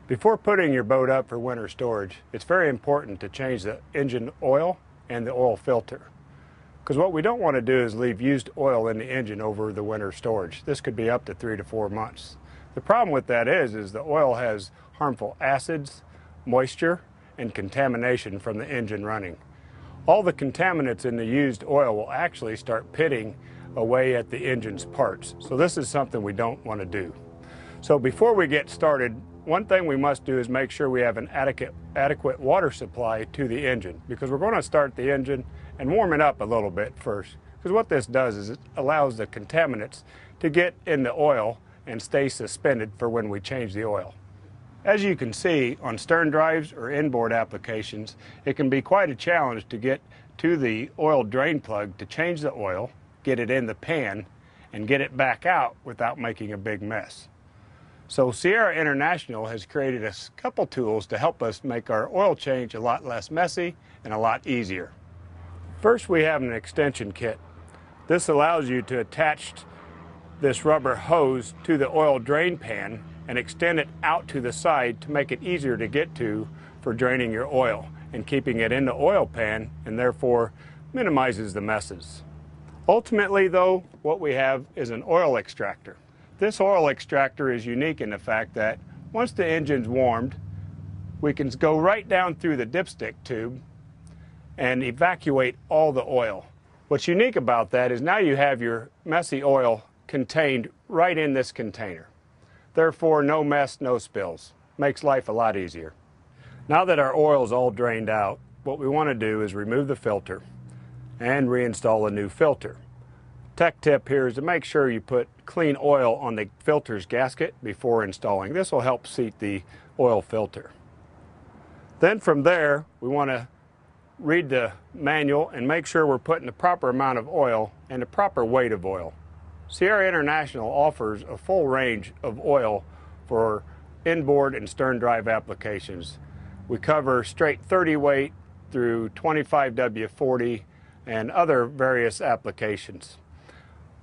Before putting your boat up for winter storage, it's very important to change the engine oil and the oil filter. Because what we don't want to do is leave used oil in the engine over the winter storage. This could be up to 3 to 4 months. The problem with that is the oil has harmful acids, moisture, and contamination from the engine running. All the contaminants in the used oil will actually start pitting away at the engine's parts. So this is something we don't want to do. So before we get started, one thing we must do is make sure we have an adequate water supply to the engine, because we're going to start the engine and warm it up a little bit first. Because what this does is it allows the contaminants to get in the oil and stay suspended for when we change the oil. As you can see, on stern drives or inboard applications, it can be quite a challenge to get to the oil drain plug to change the oil, get it in the pan, and get it back out without making a big mess. So Sierra International has created a couple tools to help us make our oil change a lot less messy and a lot easier. First, we have an extension kit. This allows you to attach this rubber hose to the oil drain pan and extend it out to the side to make it easier to get to for draining your oil and keeping it in the oil pan, and therefore minimizes the messes. Ultimately though, what we have is an oil extractor. This oil extractor is unique in the fact that once the engine's warmed, we can go right down through the dipstick tube and evacuate all the oil. What's unique about that is now you have your messy oil contained right in this container. Therefore, no mess, no spills. Makes life a lot easier. Now that our oil is all drained out, what we want to do is remove the filter and reinstall a new filter. Tech tip here is to make sure you put clean oil on the filter's gasket before installing. This will help seat the oil filter. Then from there, we want to read the manual and make sure we're putting the proper amount of oil and the proper weight of oil. Sierra International offers a full range of oil for inboard and stern drive applications. We cover straight 30 weight through 25W40 and other various applications.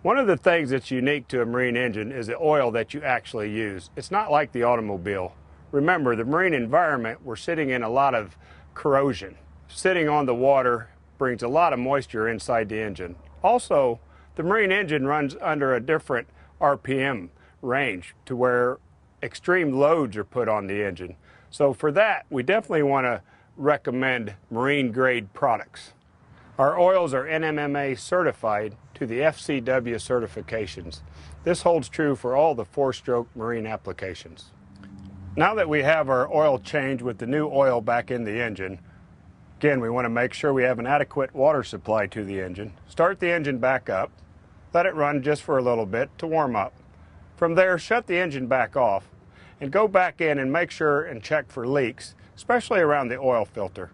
One of the things that's unique to a marine engine is the oil that you actually use. It's not like the automobile. Remember, the marine environment, we're sitting in a lot of corrosion. Sitting on the water brings a lot of moisture inside the engine. Also, the marine engine runs under a different RPM range to where extreme loads are put on the engine. So for that, we definitely want to recommend marine grade products. Our oils are NMMA certified to the FCW certifications. This holds true for all the 4-stroke marine applications. Now that we have our oil change with the new oil back in the engine, again, we want to make sure we have an adequate water supply to the engine. Start the engine back up, let it run just for a little bit to warm up. From there, shut the engine back off and go back in and make sure and check for leaks, especially around the oil filter.